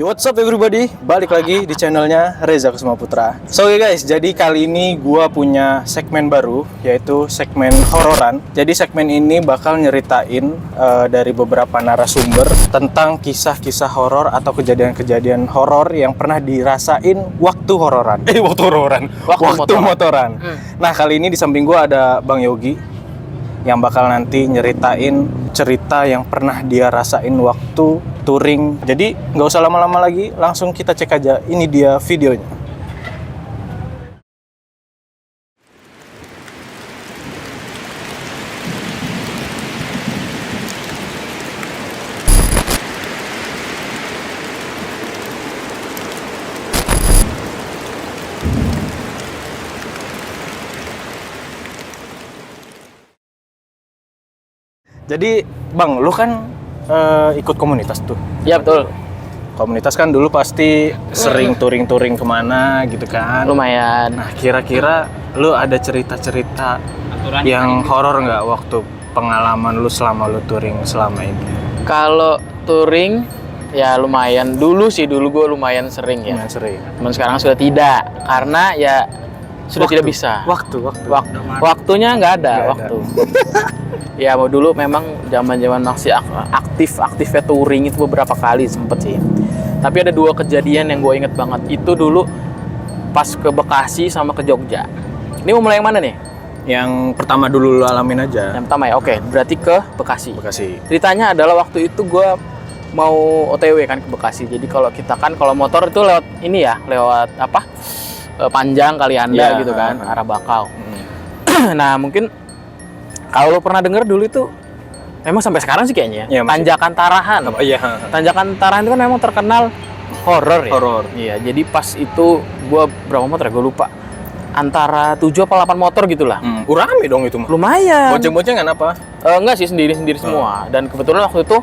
Yo, what's up everybody? Balik lagi di channelnya Reza Kusuma Putra. So guys, jadi kali ini gua punya segmen baru, yaitu segmen hororan. Jadi segmen ini bakal nyeritain dari beberapa narasumber tentang kisah-kisah horor atau kejadian-kejadian horor yang pernah dirasain waktu hororan. Waktu motoran. Nah, kali ini di samping gua ada Bang Yogi yang bakal nanti nyeritain cerita yang pernah dia rasain waktu touring. Jadi nggak usah lama-lama lagi, langsung kita cek aja. Ini dia videonya. Jadi Bang, lu kan ikut komunitas tuh. Iya betul. Komunitas kan dulu pasti sering touring-touring kemana gitu kan. Lumayan. Nah, kira-kira lu ada cerita-cerita yang horor nggak waktu pengalaman lu selama lu touring selama ini? Kalau touring ya lumayan. Dulu gue lumayan sering ya. Lumayan sering. Cuman sekarang sudah tidak karena ya sudah tidak bisa. Waktunya nggak ada. Ya mau dulu memang zaman masih aktifnya touring itu beberapa kali sempet sih. Tapi ada dua kejadian yang gue inget banget. Itu dulu pas ke Bekasi sama ke Jogja. Ini mau mulai yang mana nih? Yang pertama dulu lu alamin aja. Yang pertama ya, oke. Berarti ke Bekasi. Bekasi. Ceritanya adalah waktu itu gue mau OTW kan ke Bekasi. Jadi kalau kita kan kalau motor itu lewat ini ya, lewat apa? Panjang Kalianda gitu kan, arah Bakau. Nah mungkin kalau lo pernah denger dulu itu, emang sampai sekarang sih kayaknya ya, Tanjakan Tarahan. Tanjakan Tarahan itu kan memang terkenal horor ya. Iya, jadi pas itu gue berapa motor ya, gue lupa. Antara 7 apa 8 motor gitulah. Rame dong itu mah. Lumayan. Boceng-bocengan apa? Enggak sih, sendiri semua. Dan kebetulan waktu itu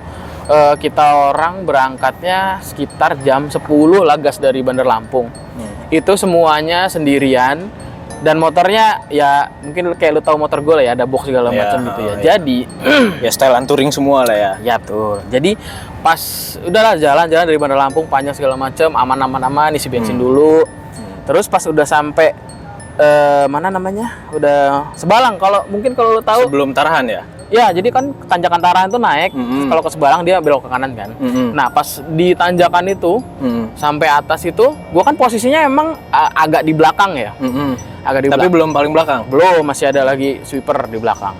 kita orang berangkatnya sekitar jam 10 Lagas dari Bandar Lampung. Itu semuanya sendirian. Dan motornya ya mungkin kayak lu tahu motor gue lah ya, ada box segala macam gitu ya. Jadi ya stylean touring semua lah ya. Ya betul. Jadi pas udahlah jalan-jalan dari Bandar Lampung panjang segala macam, aman isi bensin dulu. Terus pas udah sampai mana namanya? Udah Sebalang, kalau mungkin kalau lu tahu sebelum Tarahan ya. Ya, jadi kan Tanjakan Tarahan itu naik, kalau ke Sebalang dia belok ke kanan kan. Nah, pas di tanjakan itu sampai atas itu, gua kan posisinya emang agak di belakang ya. Agak di Tapi belakang. belum paling belakang. Belum, masih ada lagi sweeper di belakang.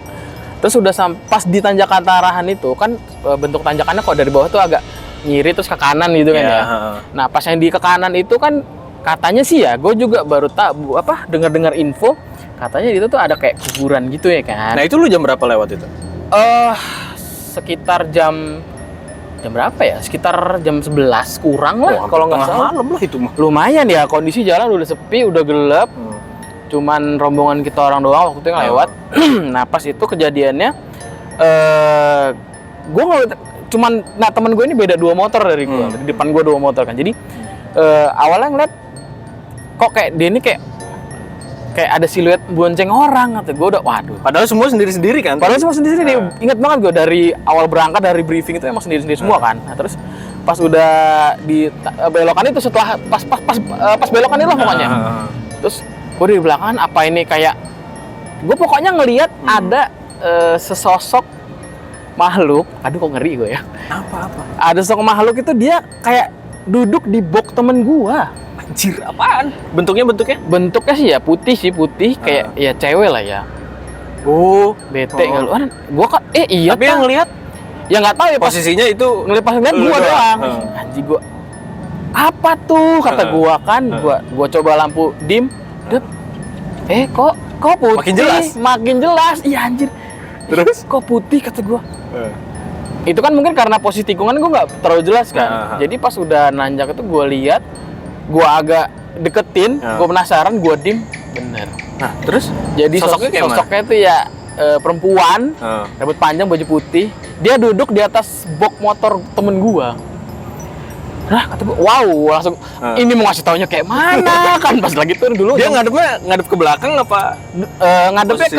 Terus udah pas di Tanjakan Tarahan itu kan bentuk tanjakannya kok dari bawah tuh agak nyiri terus ke kanan gitu kan ya. Nah, pas yang di ke kanan itu kan katanya sih ya, gue juga baru dengar info katanya itu tuh ada kayak kuburan gitu ya kan. Nah, itu lu jam berapa lewat itu? Sekitar jam berapa ya? Sekitar jam 11 kurang lah kalau nggak salah. Malam lah itu mah. Lumayan ya, kondisi jalan udah sepi, udah gelap. Cuman rombongan kita orang doang waktu itu yang lewat. Nah, pas itu kejadiannya gue cuman temen gue ini beda 2 motor dari gue. Di depan gue 2 motor kan. Jadi awalnya ngeliat kok kayak dia ini kayak ada siluet bonceng orang, kata gue udah waduh. Padahal semua sendiri-sendiri kan? Padahal semua sendiri. Ingat banget gue dari awal berangkat dari briefing itu emang sendiri-sendiri semua kan. Nah, terus pas udah di belokan itu setelah pas belokan itu lah pokoknya. Terus gue di belakang apa ini kayak gue pokoknya ngelihat ada sesosok makhluk. Aduh kok ngeri gue ya. Apa? Ada sosok makhluk itu dia kayak duduk di box temen gue. Anjir, apaan? Bentuknya? Bentuknya sih ya putih kayak ya cewek lah ya. Bete kalau gua kan iya. Tapi yang ngelihat ya nggak tahu ya posisinya itu pas ngeliat gua doang. Anjing gua. Apa tuh kata gua kan, gua coba lampu dim. Kok putih? Makin jelas. Iya anjir. Terus kok putih kata gua. Itu kan mungkin karena posisi tikungan gua nggak terlalu jelas kan. Jadi pas udah nanjak itu gua lihat, gua agak deketin, gua penasaran, gua dim, bener. Nah, terus jadi sosoknya tuh ya perempuan, rambut panjang, baju putih. Dia duduk di atas box motor temen gua. Nah, kata gua, wow, langsung ini mau ngasih taunya kayak mana kan pas lagi tuh dulu. Dia ngadep ke belakang apa? Ngadepnya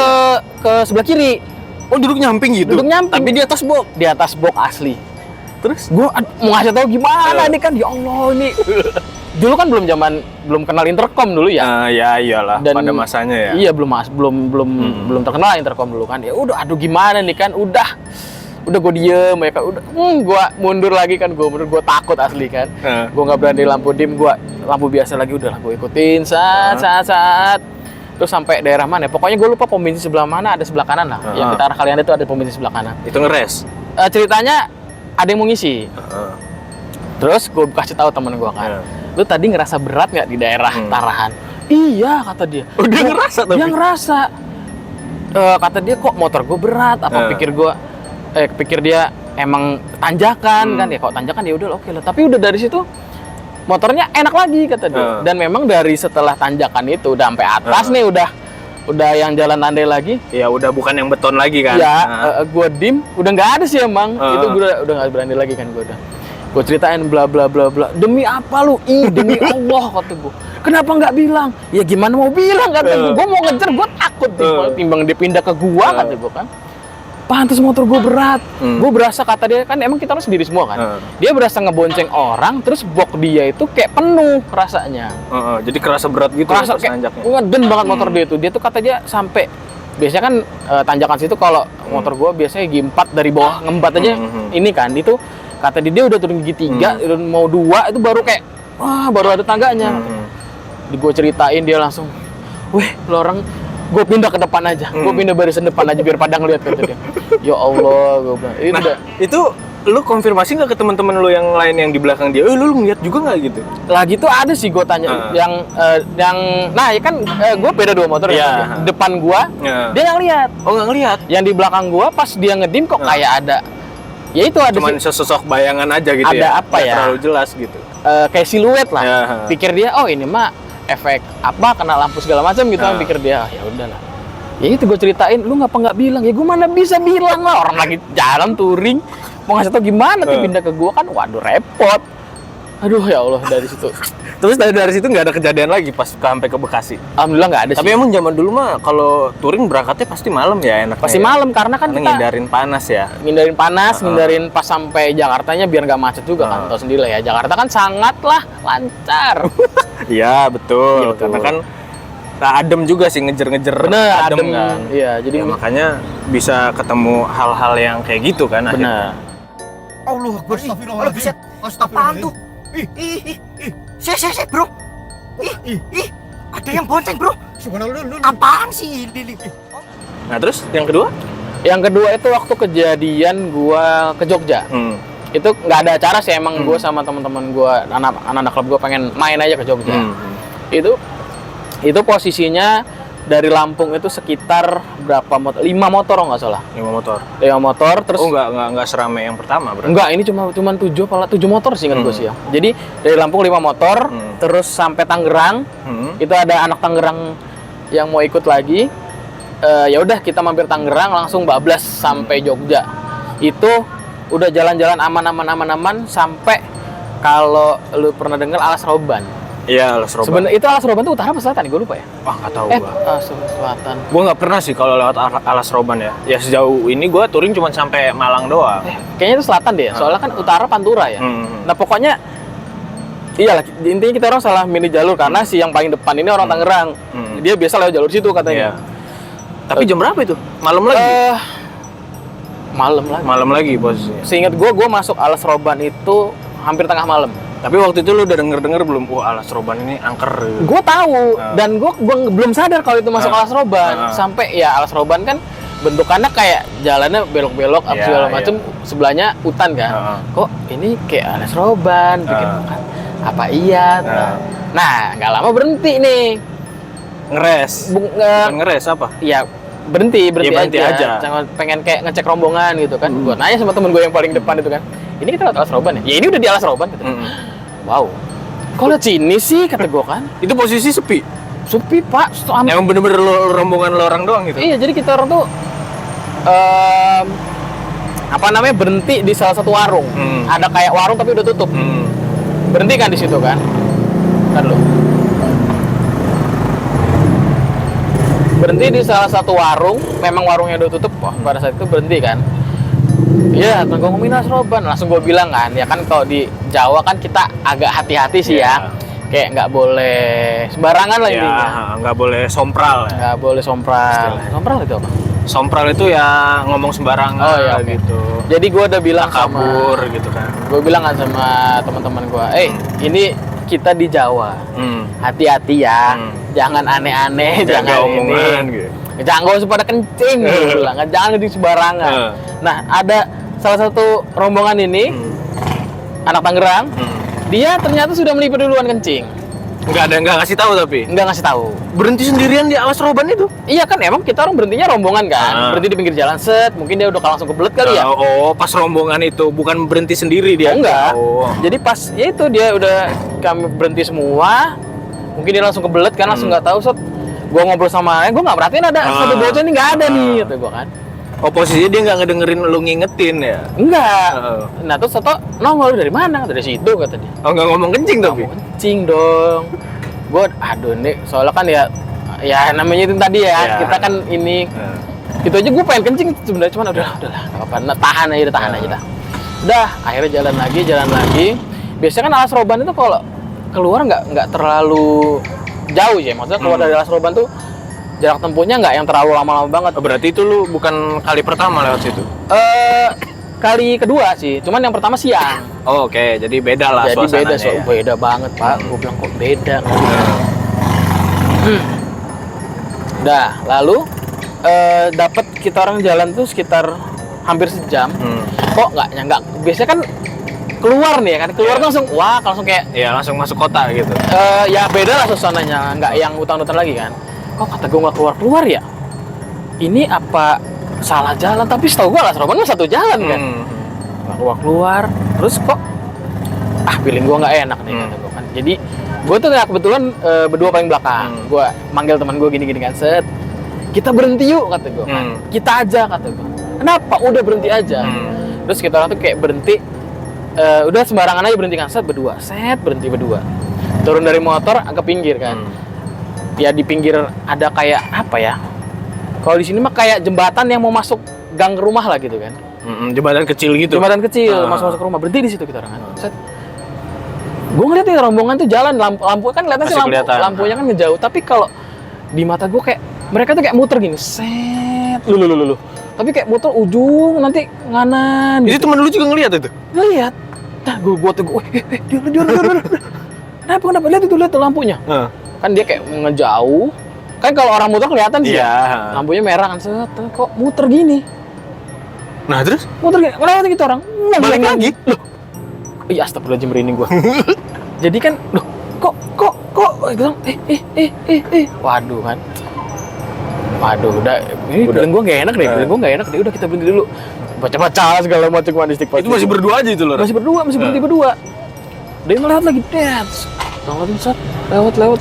ke sebelah kiri. Oh, duduk nyamping gitu? Duduk nyamping. Tapi di atas box? Di atas box asli. Terus? Gue mau ngasih tahu gimana nih kan, ya Allah ini. Dulu kan belum kenal intercom dulu ya. Ya iyalah, Dan pada masanya ya. Iya belum terkenal intercom dulu kan. Ya udah, aduh gimana nih kan, udah gue diem ya kan, udah gue mundur lagi kan, gue takut asli kan. Gue nggak berani lampu dim, gue lampu biasa lagi, udahlah gue ikutin saat terus sampai daerah mana, pokoknya gue lupa pom bensin sebelah mana, ada sebelah kanan lah. Yang kita arah kalian itu ada pom bensin sebelah kanan. Itu ngeres. Ceritanya ada yang mau ngisi. Terus gue kasih tahu temen gue kan, lu tadi ngerasa berat nggak di daerah Tarahan? Iya kata dia. Dia ngerasa tapi. Dia ngerasa. Kata dia kok motor gue berat, apa pikir dia emang tanjakan kan ya, kok tanjakan ya udah oke lah. Tapi udah dari situ motornya enak lagi kata dia. Dan memang dari setelah tanjakan itu udah sampai atas nih, udah yang jalan landai lagi. Ya udah bukan yang beton lagi kan. Ya, gue dim udah nggak ada sih emang. Itu gue udah nggak berani lagi kan, gue ceritain bla bla bla bla. Demi apa lu? Demi Allah kata gue. Kenapa nggak bilang? Ya gimana mau bilang kata gue. Gue mau ngejar, gue takut timbang dia pindah ke gua kata gue kan. Pantes motor gue berat. Gue berasa, kata dia kan emang kita harus sendiri semua kan. Dia berasa ngebonceng orang, terus box dia itu kayak penuh rasanya. Jadi kerasa berat gitu. Kerasa kayak ngeden banget motor dia itu. Dia tuh kata dia sampai, biasanya kan tanjakan situ kalau motor gue biasanya gigi 4 dari bawah ngembat aja. Ini kan itu kata dia udah turun gigi 3, mau 2 itu baru kayak baru ada tangganya. Gue ceritain, dia langsung, weh lo orang, gue pindah ke depan aja, gue pindah barisan depan aja biar pada ngeliat kata dia. Ya Allah, gue bilang. Itu lu konfirmasi nggak ke teman-teman lu yang lain yang di belakang dia? Lu ngeliat juga nggak gitu? Lagi tuh ada sih, gue tanya yang nah ya kan gue beda 2 motor ya. Depan gue dia nggak lihat. Oh nggak ngeliat? Yang di belakang gue pas dia ngedim kok kayak ada. Ya itu ada. Cuman sesosok bayangan aja gitu. Ada ya? apa ya? Terlalu jelas gitu. Kayak siluet lah. Pikir dia, oh ini mah efek apa, kena lampu segala macam gitu kan, pikir dia. Ya udahlah. Ya itu gue ceritain, lu nggak bilang? Ya gue mana bisa bilang lah, orang lagi jalan touring mau ngasih tau gimana tuh pindah ke gue kan, waduh repot. Aduh ya Allah, dari situ. Terus dari situ nggak ada kejadian lagi pas sampai ke Bekasi? Alhamdulillah nggak ada sih. Tapi emang zaman dulu mah kalau touring berangkatnya pasti malam ya enaknya. Pasti malam karena kan kita ngindarin panas ya. Ngindarin pas sampai Jakartanya biar nggak macet juga kan. Tahu sendiri lah ya, Jakarta kan sangatlah lancar. Iya betul. Karena kan adem juga sih, ngejer-ngejer. Bener, adem kan. Iya, jadi makanya bisa ketemu hal-hal yang kayak gitu kan akhirnya. Allah Akbar. Astagfirullahaladzim. Apaan tuh? Ih, saya bro. Ih, ada yang bonceng bro. Apaan sih ini? Nah terus yang kedua? Yang kedua itu waktu kejadian gua ke Jogja. Itu nggak ada acara sih, emang gua sama teman-teman gua, anak-anak klub gua pengen main aja ke Jogja. Itu posisinya dari Lampung itu sekitar berapa motor? 5 motor nggak salah. 5 motor. 5 motor terus. Oh nggak seramai yang pertama berarti? Enggak, ini cuma 7 motor sih ingat gue sih ya. Jadi dari Lampung 5 motor, terus sampai Tangerang. Itu ada anak Tangerang yang mau ikut lagi. Ya udah kita mampir Tangerang langsung bablas sampai Jogja. Itu udah jalan-jalan aman sampai, kalau lu pernah dengar Alas Roban. Iya, Alas Roban. Sebenarnya itu Alas Roban tuh utara apa selatan? Gue lupa ya. Wah, nggak tahu gua. Selatan. Gua nggak pernah sih kalau lewat Alas Roban ya. Ya sejauh ini gua touring cuma sampai Malang doang. Kayaknya itu selatan deh. Soalnya kan utara Pantura ya. Nah pokoknya iyalah, intinya kita orang salah milih jalur karena si yang paling depan ini orang Tangerang. Dia biasa lewat jalur situ katanya. Tapi jam berapa itu? Malam lagi? Malam lagi posisinya. Seingat gue masuk Alas Roban itu hampir tengah malam. Tapi waktu itu lu udah denger belum? Wah, Alas Roban ini angker. Gue tahu dan gue belum sadar kalau itu masuk Alas Roban. Sampai ya Alas Roban kan bentukannya kayak jalannya belok-belok segala macem, sebelahnya hutan kan. Kok ini kayak Alas Roban? Bikin kan apa iya? Nah, nggak lama berhenti nih. Ngeres. Bukan ngeres apa? Iya, berhenti aja. Jangan pengen kayak ngecek rombongan gitu kan. Gue nanya sama temen gue yang paling depan itu kan, ini kita lewat Alas Roban ya? Ya ini udah di Alas Roban gitu. Wow, kok lihat sini sih kata gue kan. Itu posisi sepi Pak. Emang bener-bener rombongan lo orang doang gitu? Iya, jadi kita orang tuh berhenti di salah satu warung. Ada kayak warung tapi udah tutup. Berhenti kan di situ kan. Kan lo berhenti di salah satu warung, memang warungnya udah tutup. Wah, pada saat itu berhenti kan. Iya, gue ngomongin Asroban, langsung gue bilang kan, ya kan kalau di Jawa kan kita agak hati-hati sih ya, kayak nggak boleh sembarangan lah intinya. Nggak boleh sompral ya. Nggak boleh sompral. Sompral itu apa? Sompral itu ya ngomong sembarangan Oke. gitu. Jadi gue udah bilang kabur gitu kan. Gue bilang kan sama teman-teman gue, ini kita di Jawa, hati-hati ya, jangan aneh-aneh, jangan omongan ini. gitu. Jangan gak usah pada kencing, gue bilang. Jangan kencing sembarangan. Nah, ada salah satu rombongan ini, anak Tangerang, dia ternyata sudah melipir duluan kencing. Nggak ngasih tahu tapi? Nggak ngasih tahu. Berhenti sendirian di alas roban itu? Iya kan, emang kita orang berhentinya rombongan kan. Berhenti di pinggir jalan, set. Mungkin dia udah langsung kebelet kali ya. Oh, pas rombongan itu, bukan berhenti sendiri dia? Enggak. Jadi pas, ya itu dia udah kami berhenti semua. Mungkin dia langsung kebelet kan, langsung nggak tahu, set. Gue ngobrol sama gue nggak perhatiin ada satu bocah ini nggak ada nih, kata gue kan. Oh, posisinya dia nggak ngedengerin lu ngingetin ya? Enggak. Nah terus Soto nongol dari mana? Dari situ kata dia. Oh, nggak ngomong kencing tapi? Kencing dong. Gue aduh nih soalnya kan ya namanya itu tadi ya. Kita kan ini itu aja gue pengen kencing sebenarnya, cuman udahlah nggak apa-apa. Nah, tahan aja dah. Udah akhirnya jalan lagi. Biasanya kan alas roban itu kalau keluar nggak terlalu jauh ya, maksudnya keluar dari alas roban tuh jarak tempuhnya nggak yang terlalu lama-lama banget. Berarti itu lu bukan kali pertama lewat situ? Kali kedua sih, cuman yang pertama siang. Oh, oke. Jadi beda lah suasananya. Jadi beda banget Pak. Gue bilang kok beda. Udah, lalu dapat kita orang jalan tuh sekitar hampir sejam. Kok nggak? Biasanya kan keluar nih kan, keluar tuh langsung kayak langsung masuk kota gitu. Ya beda lah suasananya, nggak yang hutan-hutan lagi kan. Kok kata gue nggak keluar ya? Ini apa salah jalan? Tapi setahu gue Alas Roban mah satu jalan kan. Nggak keluar, terus kok feeling gue nggak enak nih kata gue kan. Jadi gue tuh kebetulan berdua paling belakang. Gue manggil teman gue gini-gini kan, set. Kita berhenti yuk kata gue kan. Kita aja kata gue. Kenapa? Udah berhenti aja. Terus kita orang tuh kayak berhenti. Udah sembarangan aja berhenti kan, berhenti berdua. Turun dari motor ke pinggir kan. Ya di pinggir ada kayak apa ya? Kalau di sini mah kayak jembatan yang mau masuk gang ke rumah lah gitu kan. Jembatan kecil gitu. Jembatan kecil masuk ke rumah. Berhenti di situ kita orang kan. Set. Gue ngeliat nih rombongan tuh jalan, lampu kan kelihatan sih lampunya kan ngejauh. Tapi kalau di mata gue kayak mereka tuh kayak muter gini, set. Lu. Tapi kayak muter ujung nanti nganan. Itu temen lu juga ngeliat itu? Ngeliat. Nah, gue teguh, dia. Kenapa? Lihat tuh lampunya. Kan dia kayak ngejauh. Kan kalau orang muter kelihatan sih ya. Lampunya merah kan, set. Kok muter gini? Nah, terus? Muter gini, kenapa gitu orang? Balik lagi? Loh. Iya, astagfirullahaladzim, merinding gue. Jadi kan, loh, kok, gitu. Waduh kan. Waduh, udah, ini feeling gue gak enak deh, udah kita berhenti dulu. Baca-baca segala macam istighfar. Itu masih berdua aja itu loh? Masih berhenti berdua. Dia ngeliat lagi, ngeliatin set, lewat.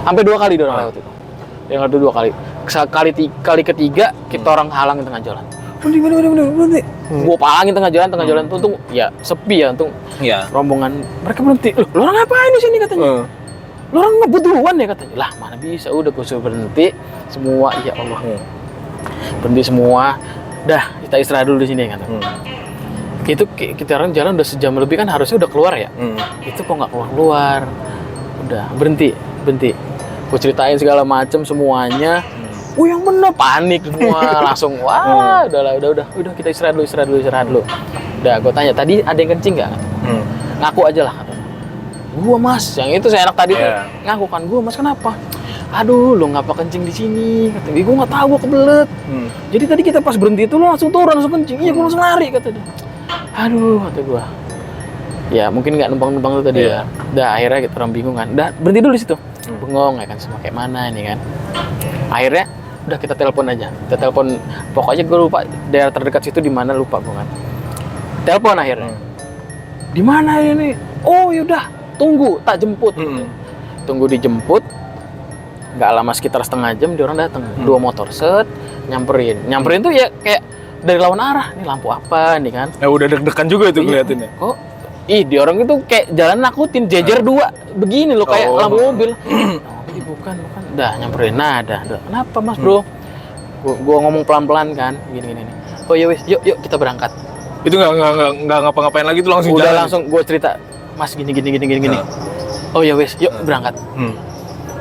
Sampai 2 kali dia orang lewat itu. Dia ngeliat 2 kali. Kali ketiga, kita orang halangin tengah jalan. Berhenti. Gua palangin tengah jalan, untung ya sepi ya, untung rombongan. Mereka berhenti. Lu orang ngapain di sini katanya? Lu orang ngebut duluan ya katanya. Lah, mana bisa, udah gua suruh berhenti. Semua, ya Allah. Berhenti semua. Dah, kita istirahat dulu di sini kan. Itu kita orang jalan udah sejam lebih kan harusnya udah keluar ya. Itu kok nggak keluar. Udah berhenti. Gue ceritain segala macam semuanya. Yang bener panik semua langsung. Wah, udah kita istirahat dulu. Udah, gue tanya tadi ada yang kencing nggak? Ngaku aja lah kata. Gua Mas, yang itu saya enak tadi tuh ngaku kan, gua Mas kenapa? Aduh, lo ngapa kencing di sini? Kata dia, gue nggak tahu, gue kebelet. Jadi tadi kita pas berhenti itu lo langsung turun, langsung kencing. Iya, gue langsung lari kata dia. Aduh, kata gue. Ya mungkin nggak numpang-numpang itu tadi ya. Dah akhirnya kita orang bingung kan. Dah berhenti dulu di situ. Bengong ya kan, semua kayak mana ini kan. Akhirnya udah kita telepon aja. Kita telepon, pokoknya gue lupa daerah terdekat situ di mana, lupa gue kan. Telepon akhirnya. Di mana ini? Oh yaudah, tunggu, tak jemput. Tunggu dijemput. Nggak lama sekitar setengah jam dia orang datang. 2 motor set nyamperin tuh ya kayak dari lawan arah. Nih lampu apa nih kan? Ya udah deg-degan juga itu ngeliatinnya. Kok dia orang itu kayak jalan nakutin, jejer 2 begini loh kayak lampu mobil. Bukan. Dah nyamperin. Nah, dah. Kenapa Mas Bro? Gua ngomong pelan-pelan kan, gini. Oh ya wis, yuk kita berangkat. Itu nggak ngapa-ngapain lagi tuh langsung Udah jalan. langsung gue cerita, Mas gini. Oh ya wes, yuk berangkat.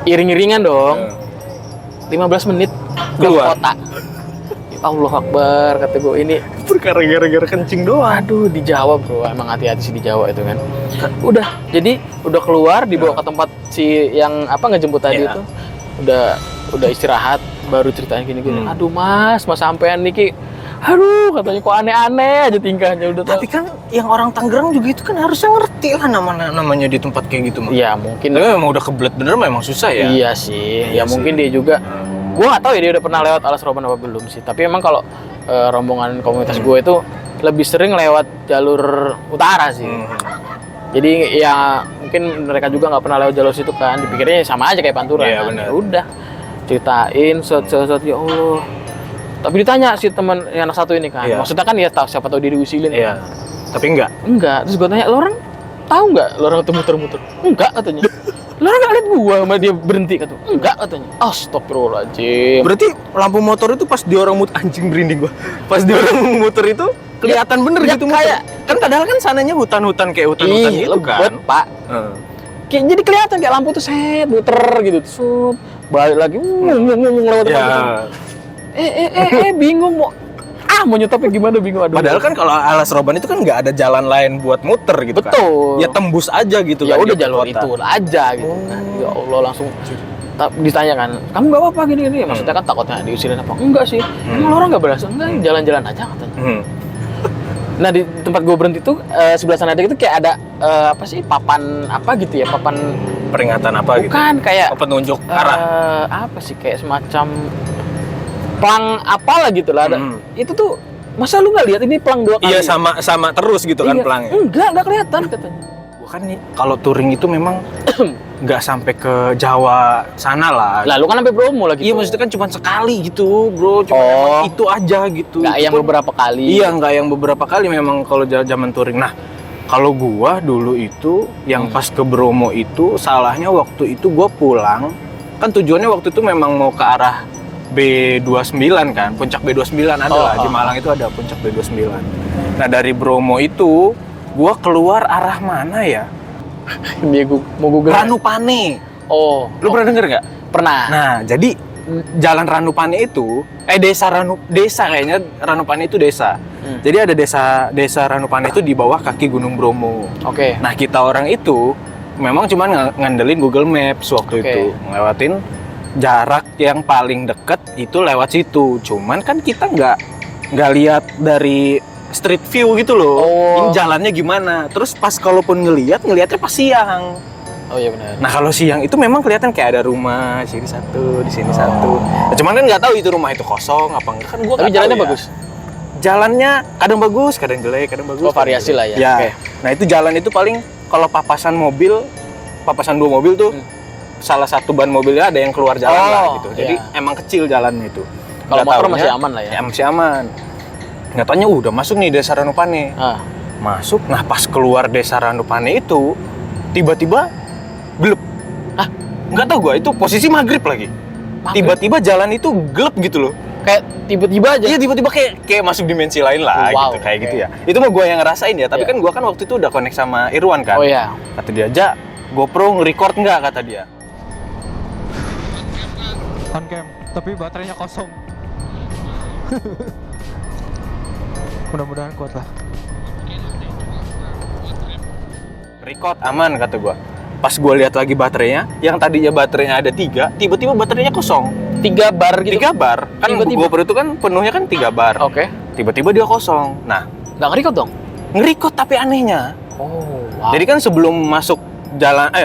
Iring-iringan dong. 15 menit ke Keluar. kota. Ya Allah Akbar, kata gue ini. Perkara gara-gara kencing doang. Aduh, di Jawa bro, emang hati-hati sih di Jawa itu kan. Udah, jadi udah keluar dibawa ke tempat si yang ngejemput tadi Iya. itu. Udah istirahat, baru ceritain gini. Aduh mas sampean niki. Aduh, katanya kok aneh-aneh aja tingkahnya udah tahu. Tapi kan yang orang Tangerang juga itu kan harusnya ngerti lah namanya di tempat kayak gitu mah. Iya, mungkin. Tapi memang udah kebelet bener memang susah ya. Iya sih. Iya Ya sih. mungkin dia juga. Gua nggak tahu ya dia udah pernah lewat Alas Roban apa belum sih. Tapi emang kalau rombongan komunitas gue itu lebih sering lewat jalur utara sih. Jadi ya mungkin mereka juga nggak pernah lewat jalur situ kan. Dipikirnya sama aja kayak Pantura. Iya, kan. benar. Ya udah ceritain set ya Allah. Tapi ditanya si teman yang anak satu ini kan. Iya. Maksudnya kan ya tahu siapa tahu dia diusilin. Iya. Tapi enggak. Enggak. Terus gue tanya, "Lo orang tahu nggak lo orang tuh muter-muter?" "Enggak," katanya. "Lo orang nggak lihat gua sama dia berhenti," katanya. "Enggak," katanya. Astagfirullahaladzim. Berarti lampu motor itu pas di orang muter anjing berinding gua. Pas di orang muter itu kelihatan bener ya gitu kayak kan padahal kan sananya hutan-hutan kayak hutan-hutan Ih, gitu lebet, kan. Pak. Kayak jadi kelihatan kayak lampu tuh set muter gitu. Sup, balik lagi lewat Ya. tempat bingung mau nyetopnya gimana bingung. Aduh. Padahal kan kalau Alas Roban itu kan nggak ada jalan lain buat muter gitu kan. Betul. Ya tembus aja gitu Ya kan. udah di jalur kota. itu aja gitu kan. Ya Allah langsung ditanya kan, "Kamu nggak apa-apa gini?" Maksudnya kan takutnya diusilin apa? Enggak sih. Emang orang nggak berasa? Enggak, jalan-jalan aja katanya. Nah di tempat gue berhenti tuh sebelah sana itu kayak ada apa sih papan apa gitu ya, papan Peringatan apa gitu? bukan kayak Petunjuk arah. apa sih kayak semacam pelang apalah gitu lah ada. Itu tuh masa lu nggak lihat ini pelang 2 kali? Iya sama terus gitu kan Iya. pelangnya. Nggak kelihatan katanya. Gua kan nih kalau touring itu memang nggak sampai ke Jawa sana lah. Lah lu kan sampai Bromo lagi. Iya maksudnya kan cuma sekali gitu bro, cuma Oh. emang itu aja gitu. Nggak Itu yang pun- beberapa kali. Iya nggak yang beberapa kali memang kalau zaman touring. Nah kalau gua dulu itu yang pas ke Bromo itu salahnya waktu itu gua pulang kan tujuannya waktu itu memang mau ke arah B29 kan, puncak B29 ada lah di Malang itu ada puncak B29. Nah dari Bromo itu gua keluar arah mana ya? Dia mau Google. Ranupane. Oh, Lu pernah denger nggak? pernah. Nah, jadi jalan Ranupane itu desa kayaknya Ranupane itu desa. Jadi ada desa Ranupane itu di bawah kaki Gunung Bromo. Oke. Nah, kita orang itu memang cuma ngandelin Google Maps waktu Oke. itu, ngelewatin jarak yang paling deket itu lewat situ. Cuman kan kita nggak lihat dari street view gitu loh. Oh. Ini jalannya gimana? Terus pas kalaupun ngelihatnya pas siang. Oh iya benar. Nah kalau siang itu memang kelihatan kayak ada rumah sini satu, di sini satu. Nah, cuman kan nggak tahu itu rumah itu kosong apa enggak kan gua Tapi nggak jalannya tahu ya. bagus. Jalannya kadang bagus, kadang jelek, kadang bagus. Oh, kadang variasi jelek. lah ya. Ya. Oke. Nah itu jalan itu paling kalau papasan dua mobil tuh salah satu ban mobilnya ada yang keluar jalan lah gitu. Jadi iya. emang kecil jalannya itu. Kalau Nggak motor taunya- masih aman lah ya. Ya masih aman. Nggak taunya udah masuk nih desa Ranupane. Masuk, nah pas keluar desa Ranupane itu tiba-tiba gelap. Nggak tahu gua itu posisi maghrib lagi. Tiba-tiba jalan itu gelap gitu loh. Kayak tiba-tiba aja. Iya tiba-tiba kayak masuk dimensi lain lah Wow, gitu kayak oke. gitu ya. Itu mah gua yang ngerasain ya. Tapi Iya. kan gua kan waktu itu udah connect sama Irwan kan. Oh iya. Kata dia aja GoPro nge-record nggak kata dia. On cam, tapi baterainya kosong. Mudah-mudahan kuat lah. Record aman kata gua. Pas gua lihat lagi baterainya, yang tadinya baterainya ada 3, tiba-tiba baterainya kosong. 3 bar gitu. 3 bar. Kan Tiba-tiba. GoPro itu kan penuhnya kan 3 bar. Oke. Tiba-tiba dia kosong. Nah, Nggak nge-record dong? nge-record tapi anehnya. Oh, wow. Jadi kan sebelum masuk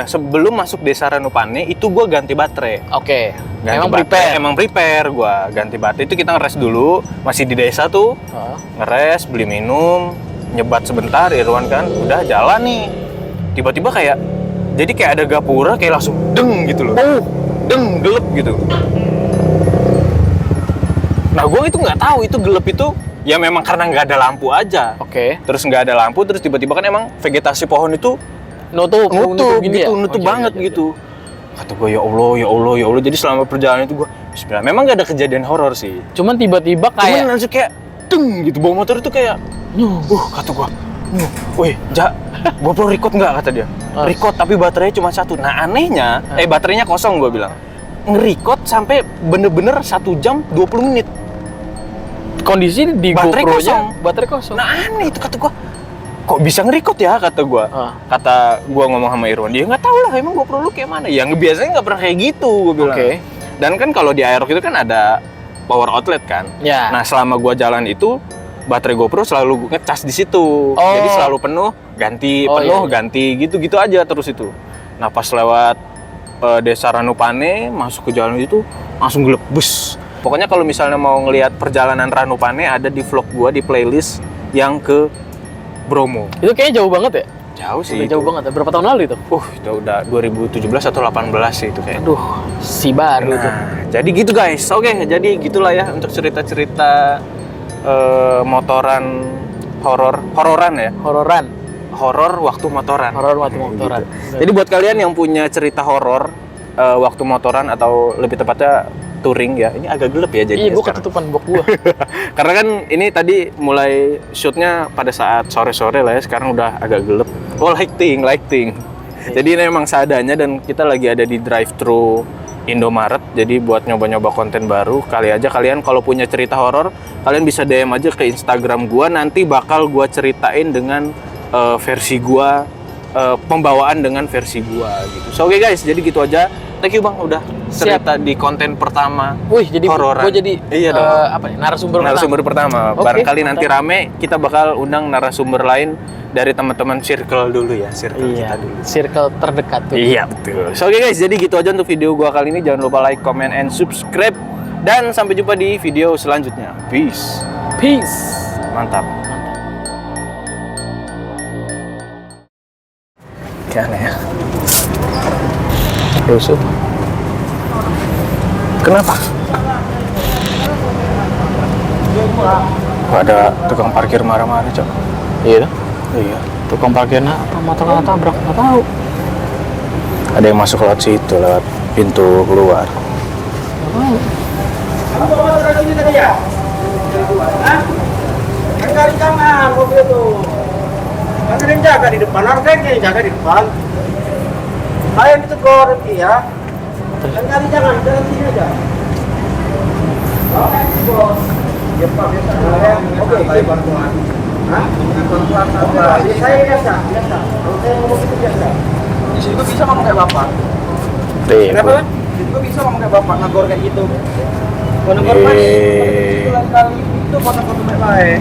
sebelum masuk desa Ranupane itu gua ganti baterai. Oke. Ganti Emang baterai. prepare. Emang prepare gua ganti baterai itu kita ngeres dulu, masih di desa tuh. Hah? Ngeres, beli minum, nyebat sebentar Irwan kan, udah jalan nih. Tiba-tiba jadi kayak ada gapura kayak langsung deng gitu loh. Deng, gelap gitu. Nah, gua itu nggak tahu itu gelap itu ya memang karena nggak ada lampu aja. Oke. Terus nggak ada lampu, terus tiba-tiba kan emang vegetasi pohon itu Nutup gini gitu, ya? nutup Oh, iya, banget iya, iya. gitu. Kata gue ya Allah, ya Allah, ya Allah. Jadi selama perjalanan itu gue Bismillah. Memang gak ada kejadian horor sih. Cuman tiba-tiba Cuman kayak langsung kayak deng gitu, bawa motor itu kayak kata gua, wih, GoPro record nggak kata dia? Record tapi baterainya cuma satu. Nah anehnya, baterainya kosong gua bilang. Nge-record sampai bener-bener 1 jam 20 menit. Kondisi di Baterai GoPro-nya kosong. baterai kosong. Nah aneh itu kata gua. Kok bisa nge-record ya kata gua. Kata gua ngomong sama Irwan, dia nggak tahu lah emang GoPro lu kayak mana. Ya biasanya nggak pernah kayak gitu gua bilang. Oke. Dan kan kalau di Aerox itu kan ada power outlet kan. Ya. Nah selama gua jalan itu baterai GoPro selalu ngecas di situ. Jadi selalu penuh, ganti, ganti gitu-gitu aja terus itu. Nah pas lewat Desa Ranupane masuk ke jalan itu langsung gelebes. Pokoknya kalau misalnya mau ngelihat perjalanan Ranupane ada di vlog gua di playlist yang ke Bromo. Itu kayaknya jauh banget ya? Jauh sih. Jauh banget. Berapa tahun lalu itu? Itu udah 2017 atau 18 sih itu kayaknya. Aduh, si baru tuh. Jadi gitu guys. Oke, jadi gitulah ya untuk cerita-cerita motoran hororan ya. Horor waktu motoran. Gitu. Jadi buat kalian yang punya cerita horor waktu motoran atau lebih tepatnya touring ya, ini agak gelap ya jadi. Iya, gua ketutupan bok gua. Karena kan ini tadi mulai shootnya pada saat sore-sore lah ya, sekarang udah agak gelap. Oh lighting. Jadi ini memang seadanya dan kita lagi ada di drive-thru Indomaret. Jadi buat nyoba-nyoba konten baru, kali aja kalian kalau punya cerita horor, kalian bisa DM aja ke Instagram gua, nanti bakal gua ceritain dengan versi gua, pembawaan dengan versi gua gitu. So oke guys, jadi gitu aja. Thank you Bang udah cerita di konten pertama. Wih, jadi hororan. gua jadi narasumber pertama. Oke, Barangkali mantap. nanti rame kita bakal undang narasumber lain dari teman-teman circle dulu ya, kita dulu. Circle terdekat tuh. Iya betul. So oke guys, jadi gitu aja untuk video gua kali ini. Jangan lupa like, comment, and subscribe. Dan sampai jumpa di video selanjutnya. Peace. Mantap. Kayak aneh ya. Rusuh. Kenapa? Kok ada tukang parkir marah-marah, Cok? Iya. Iya. Tukang parkirnya apa motor nggak tabrak, nggak tahu. Ada yang masuk lewat situ, lewat pintu keluar. Kan jangan mobil itu. Kan ada yang jaga di depan, harusnya yang jaga di depan. Ayo ditegur nanti ya. Kan jangan sini aja. Ya Pak, biasa. Oke, saya bantuan. Hah? Saya biasa. Kalau saya ngomong itu biasa. Di sini gua bisa ngomong kayak Bapak. Kenapa? Di sini gua bisa ngomong kayak Bapak, negor kayak gitu. Gua negor Mas. Kali itu foto-foto baik-baik.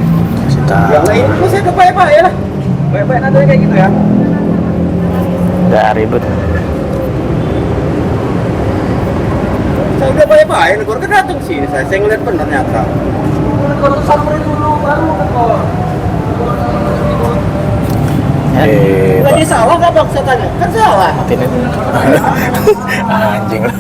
Ya lain itu saya baik-baik ya lah. Baik-baik nanti kayak gitu ya. Udah ribet. Saya udah baik-baik, negor kan datang sini. Saya ngeliat benar nyata. Negor tuh samperin dulu, baru negor. Tadi salah nggak bang? Saya tanya. Kan salah. Matiin. Anjing lah.